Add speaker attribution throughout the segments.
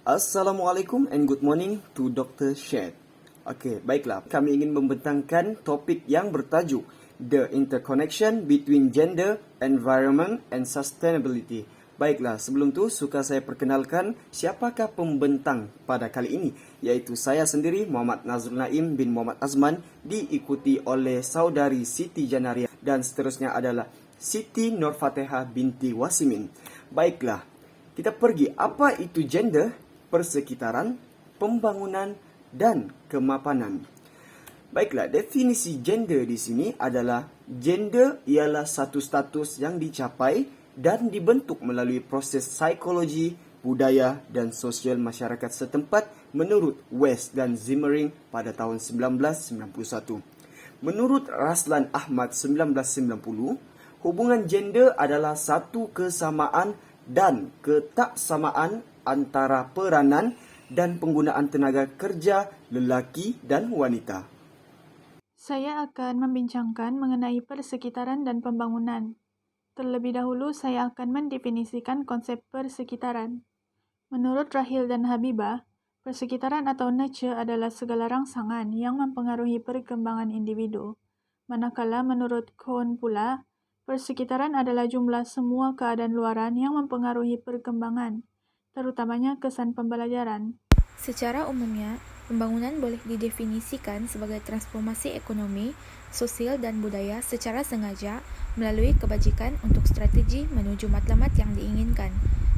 Speaker 1: Assalamualaikum and good morning to Dr. Shed. Okey, baiklah. Kami ingin membentangkan topik yang bertajuk The Interconnection Between Gender, Environment and Sustainability. Baiklah, sebelum tu suka saya perkenalkan siapakah pembentang pada kali ini, iaitu saya sendiri Muhammad Nazrul Naim bin Muhammad Azman, diikuti oleh saudari Siti Janaria dan seterusnya adalah Siti Nur Fatihah binti Wasimin. Baiklah, kita pergi. Apa itu gender? Persekitaran, pembangunan dan kemapanan. Baiklah, definisi gender di sini adalah gender ialah satu status yang dicapai dan dibentuk melalui proses psikologi, budaya dan sosial masyarakat setempat menurut West dan Zimmering pada tahun 1991. Menurut Raslan Ahmad 1990, hubungan gender adalah satu kesamaan dan ketaksamaan antara peranan dan penggunaan tenaga kerja lelaki dan wanita.
Speaker 2: Saya akan membincangkan mengenai persekitaran dan pembangunan. Terlebih dahulu, saya akan mendefinisikan konsep persekitaran. Menurut Rahil dan Habibah, persekitaran atau nature adalah segala rangsangan yang mempengaruhi perkembangan individu. Manakala menurut Kohn pula, persekitaran adalah jumlah semua keadaan luaran yang mempengaruhi perkembangan, terutamanya kesan pembelajaran.
Speaker 3: Secara umumnya, pembangunan boleh didefinisikan sebagai transformasi ekonomi, sosial dan budaya secara sengaja melalui kebajikan untuk strategi menuju matlamat yang diinginkan.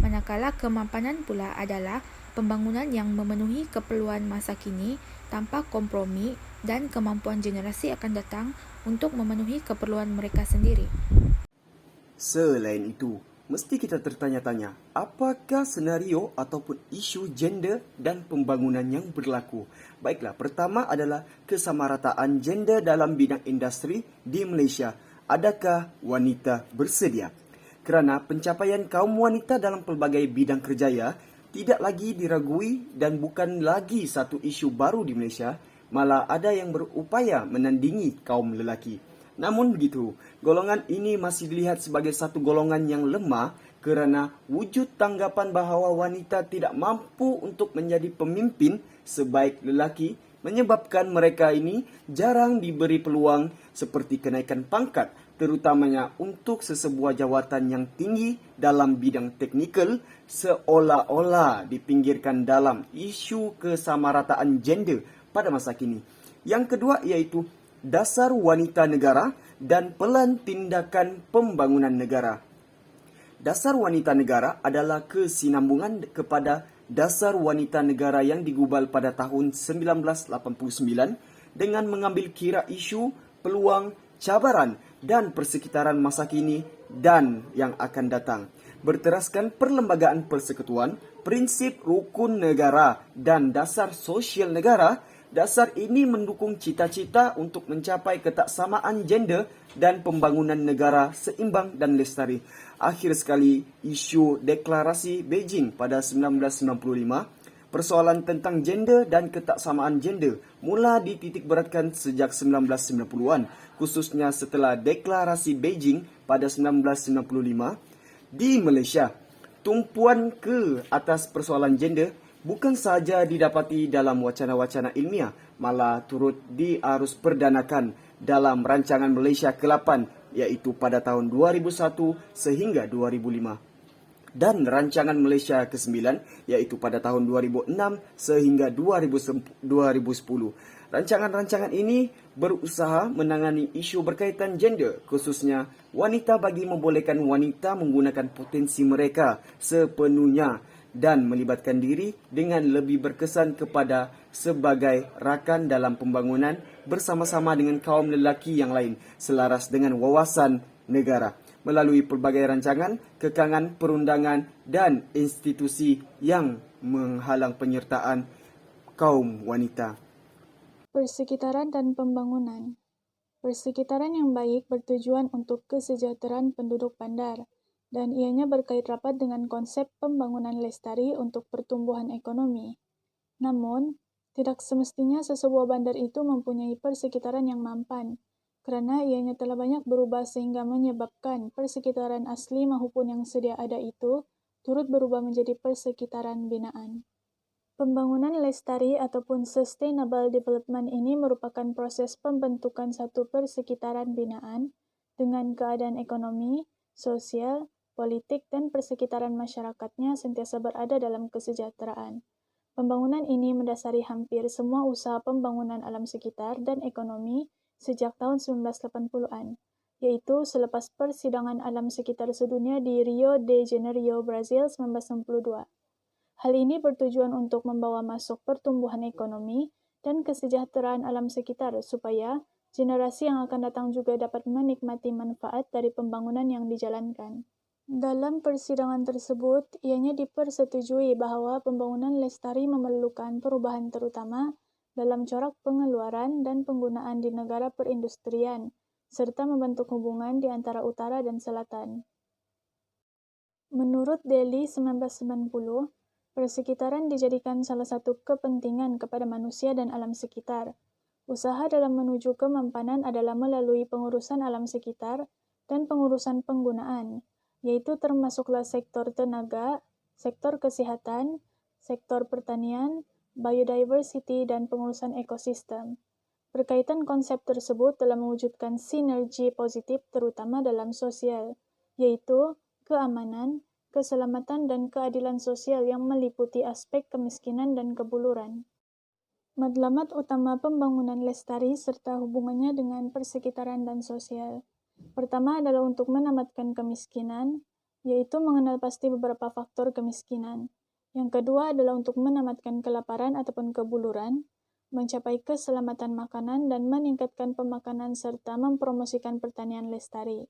Speaker 3: Manakala kemapanan pula adalah pembangunan yang memenuhi keperluan masa kini tanpa kompromi dan kemampuan generasi akan datang untuk memenuhi keperluan mereka sendiri.
Speaker 1: Selain itu, mesti kita tertanya-tanya, apakah senario ataupun isu gender dan pembangunan yang berlaku? Baiklah, pertama adalah kesamarataan gender dalam bidang industri di Malaysia. Adakah wanita bersedia? Kerana pencapaian kaum wanita dalam pelbagai bidang kerjaya tidak lagi diragui dan bukan lagi satu isu baru di Malaysia, malah ada yang berupaya menandingi kaum lelaki. Namun begitu, golongan ini masih dilihat sebagai satu golongan yang lemah kerana wujud tanggapan bahawa wanita tidak mampu untuk menjadi pemimpin sebaik lelaki menyebabkan mereka ini jarang diberi peluang seperti kenaikan pangkat, terutamanya untuk sesebuah jawatan yang tinggi dalam bidang teknikal, seolah-olah dipinggirkan dalam isu kesamarataan gender pada masa kini. Yang kedua iaitu dasar wanita negara dan pelan tindakan pembangunan negara. Dasar wanita negara adalah kesinambungan kepada dasar wanita negara yang digubal pada tahun 1989 dengan mengambil kira isu, peluang, cabaran dan persekitaran masa kini dan yang akan datang. Berteraskan perlembagaan persekutuan, prinsip rukun negara dan dasar sosial negara. Dasar ini mendukung cita-cita untuk mencapai ketaksamaan gender dan pembangunan negara seimbang dan lestari. Akhir sekali, isu deklarasi Beijing pada 1995, persoalan tentang gender dan ketaksamaan gender mula dititik beratkan sejak 1990-an, khususnya setelah deklarasi Beijing pada 1995. Di Malaysia, tumpuan ke atas persoalan gender bukan sahaja didapati dalam wacana-wacana ilmiah, malah turut diarus perdanakan dalam rancangan Malaysia ke-8 iaitu pada tahun 2001 sehingga 2005 dan rancangan Malaysia ke-9 iaitu pada tahun 2006 sehingga 2010. Rancangan-rancangan ini berusaha menangani isu berkaitan gender, khususnya wanita bagi membolehkan wanita menggunakan potensi mereka sepenuhnya dan melibatkan diri dengan lebih berkesan kepada sebagai rakan dalam pembangunan bersama-sama dengan kaum lelaki yang lain selaras dengan wawasan negara melalui pelbagai rancangan, kekangan, perundangan dan institusi yang menghalang penyertaan kaum wanita.
Speaker 2: Persekitaran dan pembangunan. Persekitaran yang baik bertujuan untuk kesejahteraan penduduk bandar, dan ianya berkait rapat dengan konsep pembangunan lestari untuk pertumbuhan ekonomi. Namun, tidak semestinya sesebuah bandar itu mempunyai persekitaran yang mampan, kerana ianya telah banyak berubah sehingga menyebabkan persekitaran asli maupun yang sedia ada itu turut berubah menjadi persekitaran binaan. Pembangunan lestari ataupun sustainable development ini merupakan proses pembentukan satu persekitaran binaan dengan keadaan ekonomi, sosial, politik, dan persekitaran masyarakatnya sentiasa berada dalam kesejahteraan. Pembangunan ini mendasari hampir semua usaha pembangunan alam sekitar dan ekonomi sejak tahun 1980-an, yaitu selepas Persidangan Alam Sekitar Sedunia di Rio de Janeiro, Brazil 1992. Hal ini bertujuan untuk membawa masuk pertumbuhan ekonomi dan kesejahteraan alam sekitar supaya generasi yang akan datang juga dapat menikmati manfaat dari pembangunan yang dijalankan. Dalam persidangan tersebut, ianya dipersetujui bahwa pembangunan lestari memerlukan perubahan terutama dalam corak pengeluaran dan penggunaan di negara perindustrian, serta membentuk hubungan di antara utara dan selatan. Menurut Daly 1990, persekitaran dijadikan salah satu kepentingan kepada manusia dan alam sekitar. Usaha dalam menuju kemampanan adalah melalui pengurusan alam sekitar dan pengurusan penggunaan, yaitu termasuklah sektor tenaga, sektor kesehatan, sektor pertanian, biodiversity, dan pengurusan ekosistem. Berkaitan konsep tersebut telah mewujudkan sinergi positif terutama dalam sosial, yaitu keamanan, keselamatan, dan keadilan sosial yang meliputi aspek kemiskinan dan kebuluran. Matlamat utama pembangunan lestari serta hubungannya dengan persekitaran dan sosial. Pertama adalah untuk menamatkan kemiskinan, yaitu mengenal pasti beberapa faktor kemiskinan. Yang kedua adalah untuk menamatkan kelaparan ataupun kebuluran, mencapai keselamatan makanan, dan meningkatkan pemakanan serta mempromosikan pertanian lestari,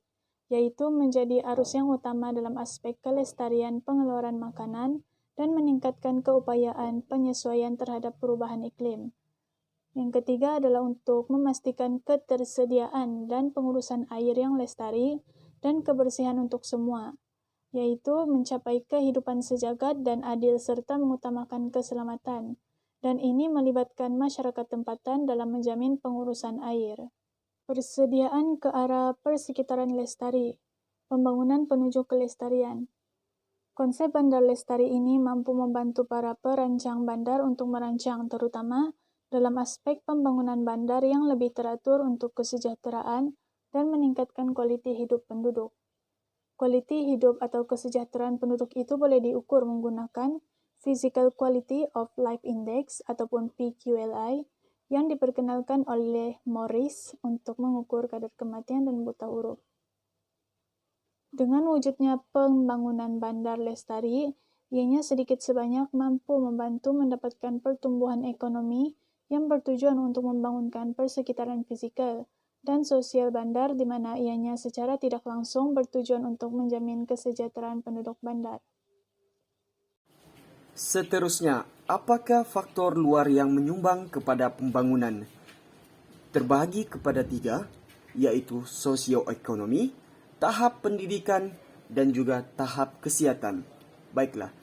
Speaker 2: yaitu menjadi arus yang utama dalam aspek kelestarian pengeluaran makanan dan meningkatkan keupayaan penyesuaian terhadap perubahan iklim. Yang ketiga adalah untuk memastikan ketersediaan dan pengurusan air yang lestari dan kebersihan untuk semua, yaitu mencapai kehidupan sejagat dan adil serta mengutamakan keselamatan, dan ini melibatkan masyarakat tempatan dalam menjamin pengurusan air. Persediaan ke arah persekitaran lestari, pembangunan penuju kelestarian. Konsep bandar lestari ini mampu membantu para perancang bandar untuk merancang terutama dalam aspek pembangunan bandar yang lebih teratur untuk kesejahteraan dan meningkatkan kualiti hidup penduduk. Kualiti hidup atau kesejahteraan penduduk itu boleh diukur menggunakan Physical Quality of Life Index ataupun PQLI, yang diperkenalkan oleh Morris untuk mengukur kadar kematian dan buta huruf. Dengan wujudnya pembangunan bandar lestari, ianya sedikit sebanyak mampu membantu mendapatkan pertumbuhan ekonomi yang bertujuan untuk membangunkan persekitaran fisikal dan sosial bandar di mana ianya secara tidak langsung bertujuan untuk menjamin kesejahteraan penduduk bandar.
Speaker 1: Seterusnya, apakah faktor luar yang menyumbang kepada pembangunan? Terbagi kepada 3, yaitu sosioekonomi, tahap pendidikan, dan juga tahap kesihatan. Baiklah,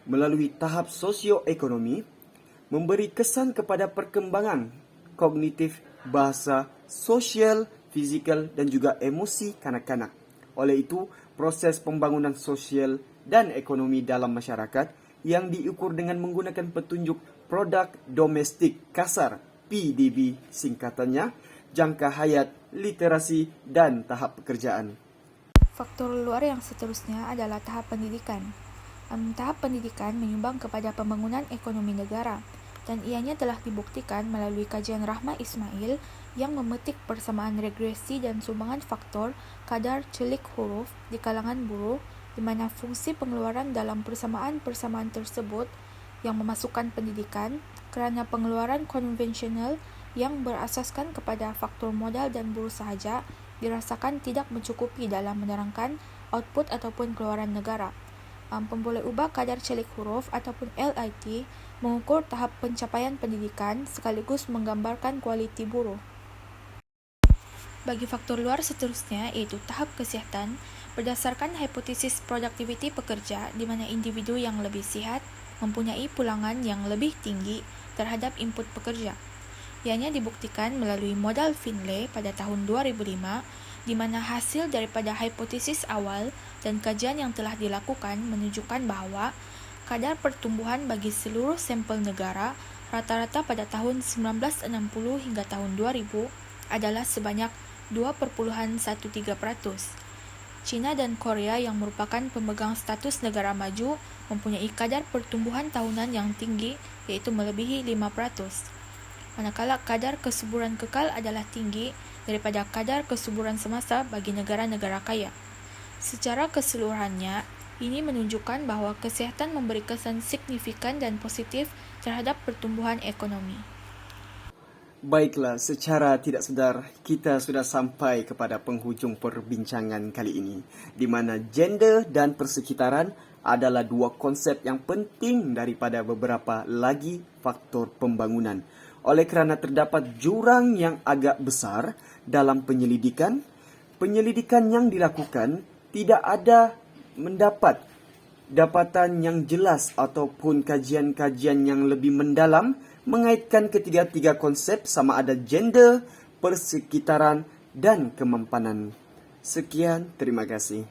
Speaker 1: melalui tahap sosioekonomi, memberi kesan kepada perkembangan kognitif, bahasa, sosial, fisikal, dan juga emosi kanak-kanak. Oleh itu, proses pembangunan sosial dan ekonomi dalam masyarakat yang diukur dengan menggunakan petunjuk produk domestik kasar PDB singkatannya, jangka hayat, literasi, dan tahap pekerjaan.
Speaker 3: Faktor luar yang seterusnya adalah tahap pendidikan. Tahap pendidikan menyumbang kepada pembangunan ekonomi negara, dan ianya telah dibuktikan melalui kajian Rahma Ismail yang memetik persamaan regresi dan sumbangan faktor kadar celik huruf di kalangan buruh, di mana fungsi pengeluaran dalam persamaan-persamaan tersebut yang memasukkan pendidikan kerana pengeluaran konvensional yang berasaskan kepada faktor modal dan buruh sahaja dirasakan tidak mencukupi dalam menerangkan output ataupun keluaran negara. Pemboleh ubah kadar celik huruf ataupun LIT mengukur tahap pencapaian pendidikan sekaligus menggambarkan kualiti buruh. Bagi faktor luar seterusnya iaitu tahap kesihatan, berdasarkan hipotesis produktiviti pekerja di mana individu yang lebih sihat mempunyai pulangan yang lebih tinggi terhadap input pekerja. Ianya dibuktikan melalui modal Finlay pada tahun 2005 di mana hasil daripada hipotesis awal dan kajian yang telah dilakukan menunjukkan bahawa kadar pertumbuhan bagi seluruh sampel negara rata-rata pada tahun 1960 hingga tahun 2000 adalah sebanyak 2,13%. China dan Korea yang merupakan pemegang status negara maju mempunyai kadar pertumbuhan tahunan yang tinggi iaitu melebihi 5%. Manakala kadar kesuburan kekal adalah tinggi daripada kadar kesuburan semasa bagi negara-negara kaya. Secara keseluruhannya, ini menunjukkan bahawa kesihatan memberi kesan signifikan dan positif terhadap pertumbuhan ekonomi.
Speaker 1: Baiklah, secara tidak sedar kita sudah sampai kepada penghujung perbincangan kali ini, di mana gender dan persekitaran adalah dua konsep yang penting daripada beberapa lagi faktor pembangunan. Oleh kerana terdapat jurang yang agak besar dalam penyelidikan yang dilakukan tidak ada mendapat dapatan yang jelas ataupun kajian-kajian yang lebih mendalam mengaitkan ketiga-tiga konsep sama ada gender, persekitaran dan kemampanan. Sekian, terima kasih.